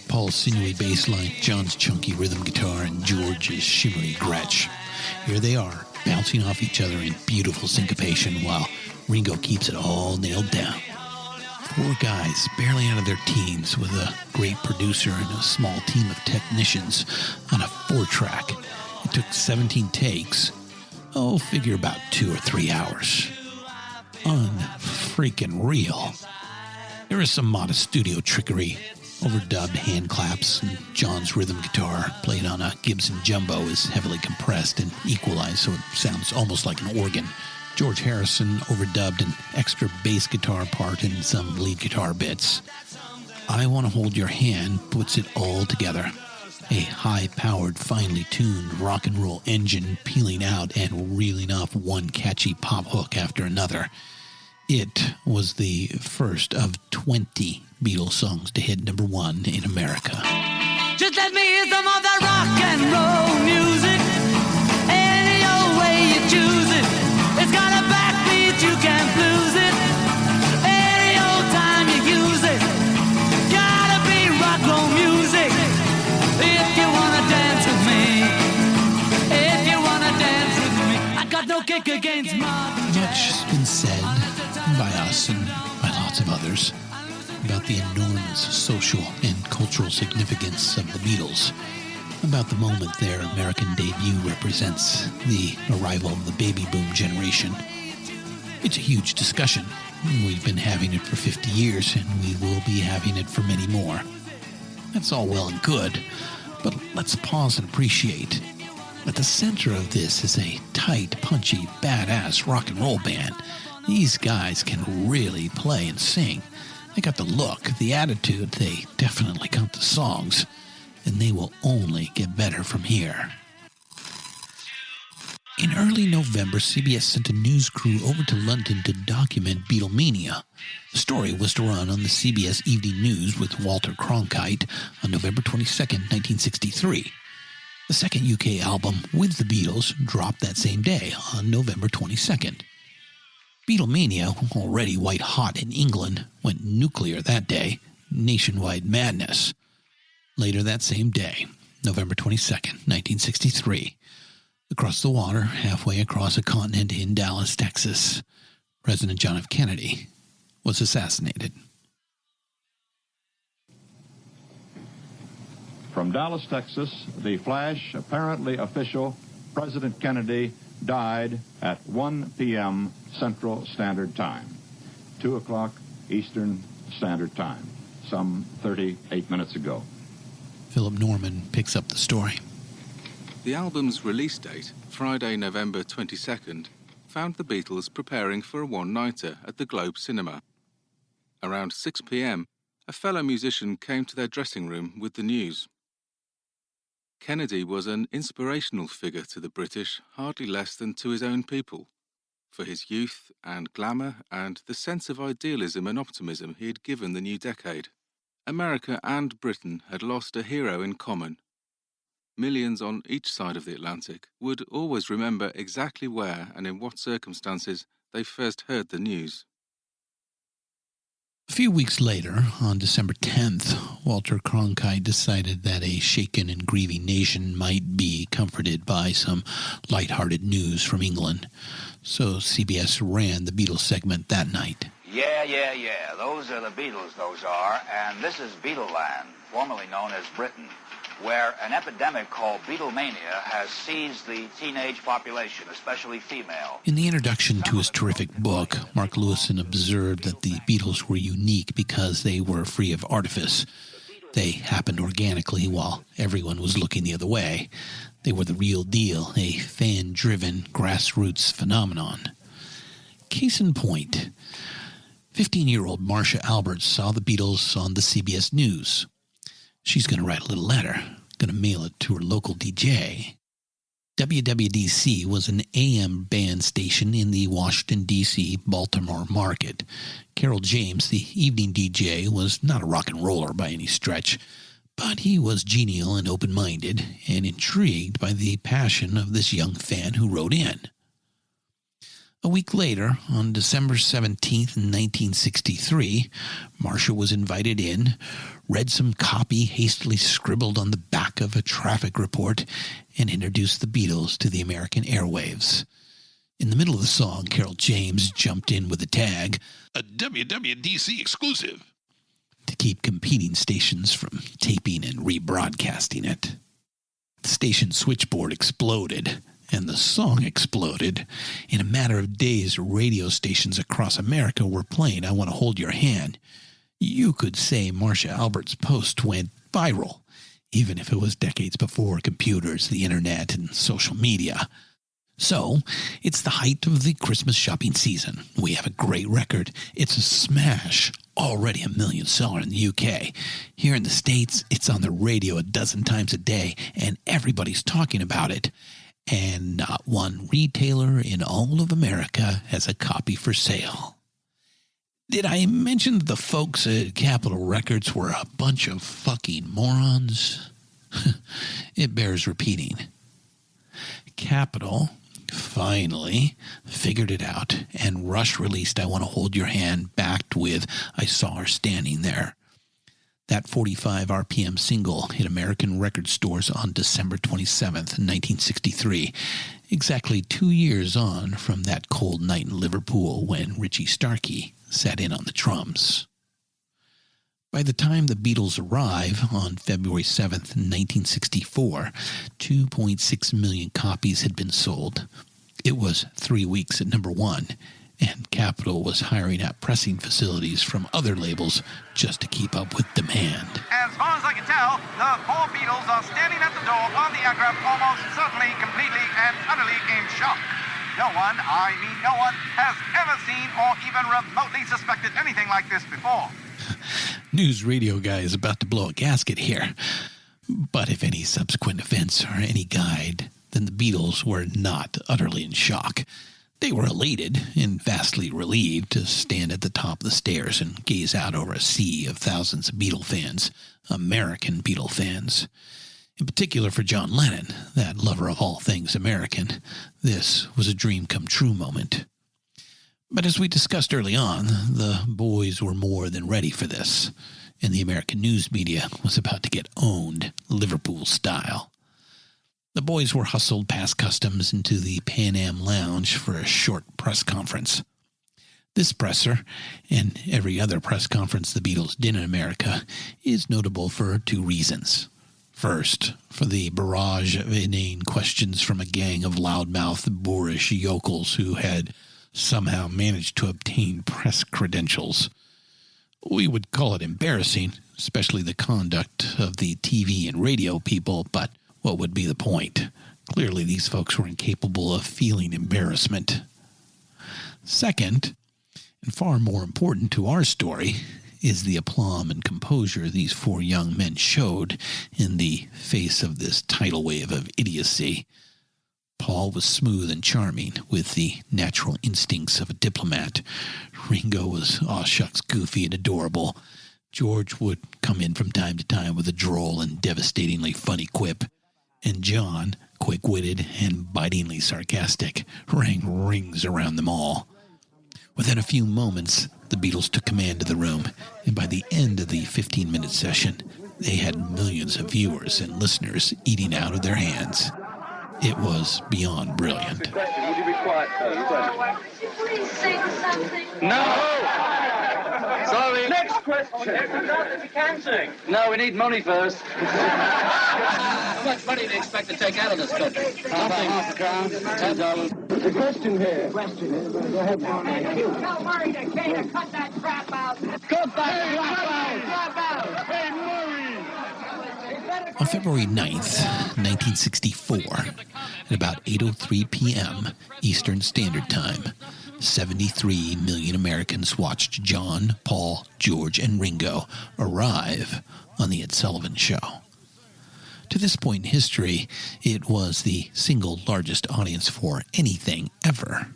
Paul's sinewy bass line, John's chunky rhythm guitar, and George's shimmery Gretsch. Here they are, bouncing off each other in beautiful syncopation while Ringo keeps it all nailed down. Four guys, barely out of their teens, with a great producer and a small team of technicians on a 4-track. It took 17 takes. Oh, figure about 2 or 3 hours. Unfreaking real. There is some modest studio trickery. Overdubbed hand claps, and John's rhythm guitar, played on a Gibson Jumbo, is heavily compressed and equalized so it sounds almost like an organ. George Harrison overdubbed an extra bass guitar part and some lead guitar bits. I Wanna Hold Your Hand puts it all together. A high-powered, finely tuned rock and roll engine peeling out and reeling off one catchy pop hook after another. It was the first of 20 Beatles songs to hit #1 in America. Just let me hear some of that rock and roll music. Any old way you choose it. It's got a backbeat, you can't lose it. Any old time you use it. Gotta be rock roll music. If you wanna dance with me. If you wanna dance with me. I got no kick against Marvin Gaye. Much has been said by us and by lots of others about the enormous social and cultural significance of the Beatles, about the moment their American debut represents the arrival of the baby boom generation. It's a huge discussion. We've been having it for 50 years, and we will be having it for many more. That's all well and good, but let's pause and appreciate. At the center of this is a tight, punchy, badass rock and roll band. These guys can really play and sing. They got the look, the attitude, they definitely got the songs, and they will only get better from here. In early November, CBS sent a news crew over to London to document Beatlemania. The story was to run on the CBS Evening News with Walter Cronkite on November 22nd, 1963. The second UK album with the Beatles dropped that same day on November 22nd. Beatlemania, already white hot in England, went nuclear that day, nationwide madness. Later that same day, November 22nd, 1963, across the water, halfway across a continent in Dallas, Texas, President John F. Kennedy was assassinated. From Dallas, Texas, the flash, apparently official, President Kennedy died at 1 p.m. Central Standard Time, 2 o'clock Eastern Standard Time, some 38 minutes ago. Philip Norman picks up the story. The album's release date, Friday, November 22nd, found the Beatles preparing for a one-nighter at the Globe Cinema. Around 6 p.m., a fellow musician came to their dressing room with the news. Kennedy was an inspirational figure to the British, hardly less than to his own people, for his youth and glamour and the sense of idealism and optimism he had given the new decade. America and Britain had lost a hero in common. millions on each side of the Atlantic would always remember exactly where and in what circumstances they first heard the news. A few weeks later, on December 10th, Walter Cronkite decided that a shaken and grieving nation might be comforted by some light-hearted news from England. So CBS ran the Beatles segment that night. Yeah. Those are the Beatles, those are. And this is Beatleland, formerly known as Britain, where an epidemic called Beatlemania has seized the teenage population, especially female. In the introduction to his terrific book, Mark Lewison observed that the Beatles were unique because they were free of artifice. They happened organically while everyone was looking the other way. They were the real deal, a fan-driven grassroots phenomenon. Case in point, 15-year-old Marcia Alberts saw the Beatles on the CBS News. She's going to write a little letter, going to mail it to her local DJ. WWDC was an AM band station in the Washington, D.C. Baltimore market. Carol James, the evening DJ, was not a rock and roller by any stretch, but he was genial and open-minded and intrigued by the passion of this young fan who wrote in. A week later, on December 17th, 1963, Marcia was invited in, read some copy hastily scribbled on the back of a traffic report, and introduced the Beatles to the American airwaves. In the middle of the song, Carol James jumped in with the tag, "A WWDC exclusive," to keep competing stations from taping and rebroadcasting it. The station switchboard exploded, and the song exploded. In a matter of days, radio stations across America were playing "I Want to Hold Your Hand." You could say Marcia Alberts' post went viral, even if it was decades before computers, the internet, and social media. So, it's the height of the Christmas shopping season. We have a great record. It's a smash. Already a million seller in the UK. Here in the States, it's on the radio a dozen times a day, and everybody's talking about it. And not one retailer in all of America has a copy for sale. Did I mention that the folks at Capitol Records were a bunch of fucking morons? It bears repeating. Capitol finally figured it out, and Rush released "I Want to Hold Your Hand" backed with "I Saw Her Standing There." That 45 RPM single hit American record stores on December 27th, 1963, exactly 2 years on from that cold night in Liverpool when Richie Starkey sat in on the drums. By the time the Beatles arrive on February 7th, 1964, 2.6 million copies had been sold. It was 3 weeks at number one, and Capitol was hiring out pressing facilities from other labels just to keep up with demand. As far as I can tell, the four Beatles are standing at the door on the aircraft, almost certainly completely and utterly in shock. No one, has ever seen or even remotely suspected anything like this before. News radio guy is about to blow a gasket here. But if any subsequent events are any guide, then the Beatles were not utterly in shock. They were elated and vastly relieved to stand at the top of the stairs and gaze out over a sea of thousands of Beatle fans, American Beatle fans. In particular for John Lennon, that lover of all things American, this was a dream come true moment. But as we discussed early on, the boys were more than ready for this, and the American news media was about to get owned, Liverpool style. The boys were hustled past customs into the Pan Am Lounge for a short press conference. This presser, and every other press conference the Beatles did in America, is notable for two reasons. First, for the barrage of inane questions from a gang of loudmouthed, boorish yokels who had somehow managed to obtain press credentials. We would call it embarrassing, especially the conduct of the TV and radio people, but what would be the point? Clearly these folks were incapable of feeling embarrassment. Second, and far more important to our story, is the aplomb and composure these four young men showed in the face of this tidal wave of idiocy. Paul was smooth and charming, with the natural instincts of a diplomat. Ringo was aw-shucks goofy and adorable. George would come in from time to time with a droll and devastatingly funny quip. And John, quick-witted and bitingly sarcastic, rang rings around them all. Within a few moments, the Beatles took command of the room, and by the end of the 15-minute session, they had millions of viewers and listeners eating out of their hands. It was beyond brilliant. Would you be quiet, Please sing something. No! Sorry. Next question. We can sing. No, we need money first. How much money do you expect to take out of this country? Nothing. Half a crown, $10. The question here. Go ahead, Mark. Tell Murray to Kay to cut that crap out. Cut that crap out. Hey, Murray. On February 9th, 1964, at about 8:03 p.m. Eastern Standard Time, 73 million Americans watched John, Paul, George, and Ringo arrive on The Ed Sullivan Show. To this point in history, it was the single largest audience for anything ever.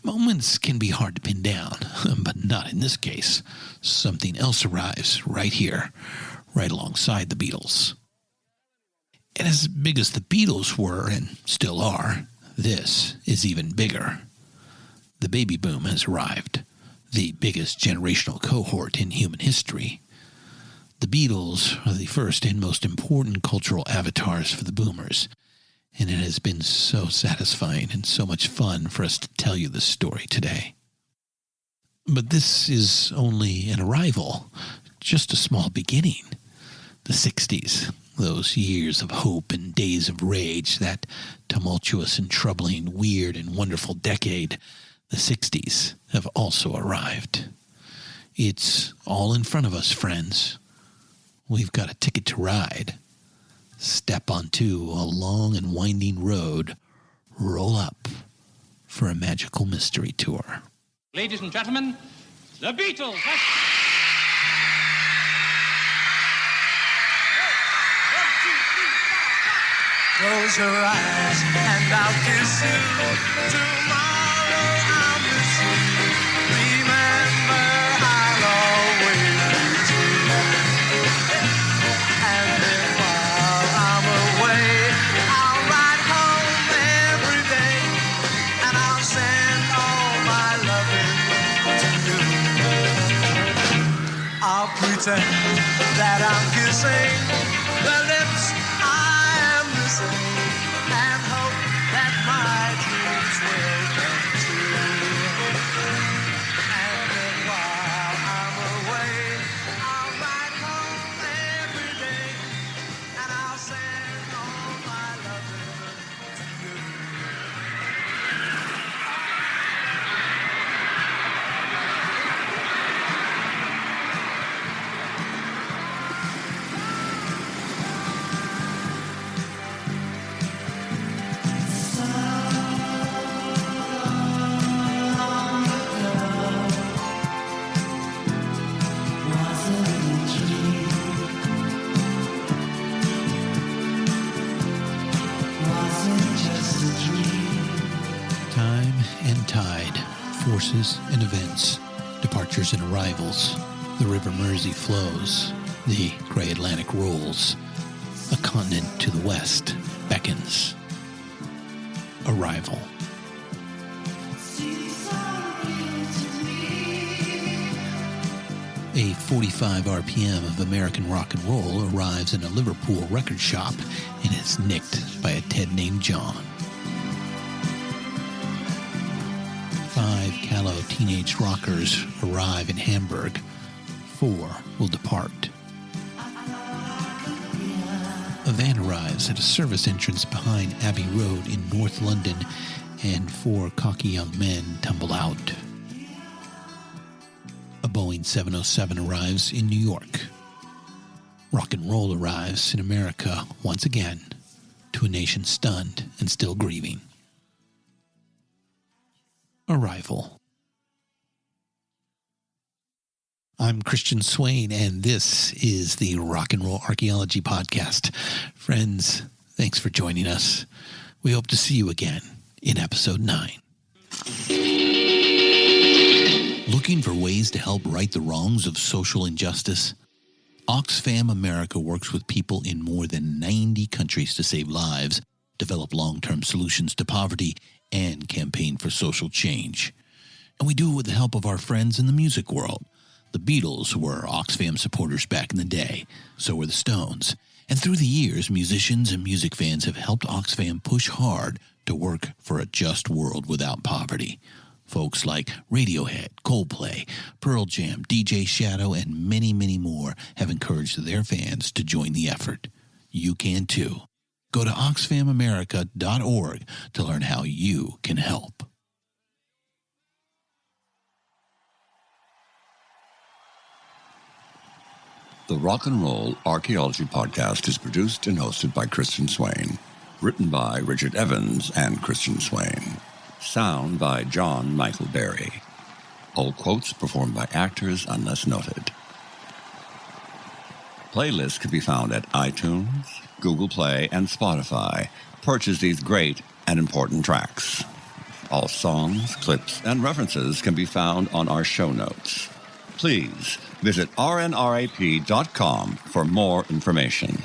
Moments can be hard to pin down, but not in this case. Something else arrives right here, right alongside the Beatles. And as big as the Beatles were, and still are, this is even bigger. The baby boom has arrived, the biggest generational cohort in human history. The Beatles are the first and most important cultural avatars for the boomers, and it has been so satisfying and so much fun for us to tell you this story today. But this is only an arrival, just a small beginning. The 60s, those years of hope and days of rage, that tumultuous and troubling, weird and wonderful decade, the 60s have also arrived. It's all in front of us, friends. We've got a ticket to ride. Step onto a long and winding road. Roll up for a magical mystery tour. Ladies and gentlemen, the Beatles. Close your eyes and I'll kiss you. Tomorrow I'll miss you. Remember, I'll always miss you. And then while I'm away, I'll ride home every day, and I'll send all my loving to you. I'll pretend that I'm kissing the lips I am missing, and hope that my dreams will come true. And then while I'm away, I'll ride home every day, and I'll send all my loving to you. Time and tide, forces and events, departures and arrivals. The River Mersey flows, the gray Atlantic rolls. A continent to the west beckons. Arrival. A 45 RPM of American rock and roll arrives in a Liverpool record shop and is nicked by a Ted named John. 5 callow teenage rockers arrive in Hamburg. 4 will depart. A van arrives at a service entrance behind Abbey Road in North London, and 4 cocky young men tumble out. A Boeing 707 arrives in New York. Rock and roll arrives in America once again, to a nation stunned and still grieving. Arrival. I'm Christian Swain, and this is the Rock and Roll Archaeology Podcast. Friends, thanks for joining us. We hope to see you again in Episode 9. Looking for ways to help right the wrongs of social injustice? Oxfam America works with people in more than 90 countries to save lives, develop long-term solutions to poverty, and campaign for social change. And we do it with the help of our friends in the music world. The Beatles were Oxfam supporters back in the day. So were the Stones. And through the years, musicians and music fans have helped Oxfam push hard to work for a just world without poverty. Folks like Radiohead, Coldplay, Pearl Jam, DJ Shadow, and many, many more have encouraged their fans to join the effort. You can too. Go to oxfamamerica.org to learn how you can help. The Rock and Roll Archaeology Podcast is produced and hosted by Christian Swain. Written by Richard Evans and Christian Swain. Sound by John Michael Berry. All quotes performed by actors unless noted. Playlists can be found at iTunes, Google Play, and Spotify. Purchase these great and important tracks. All songs, clips, and references can be found on our show notes. Please visit rnrap.com for more information.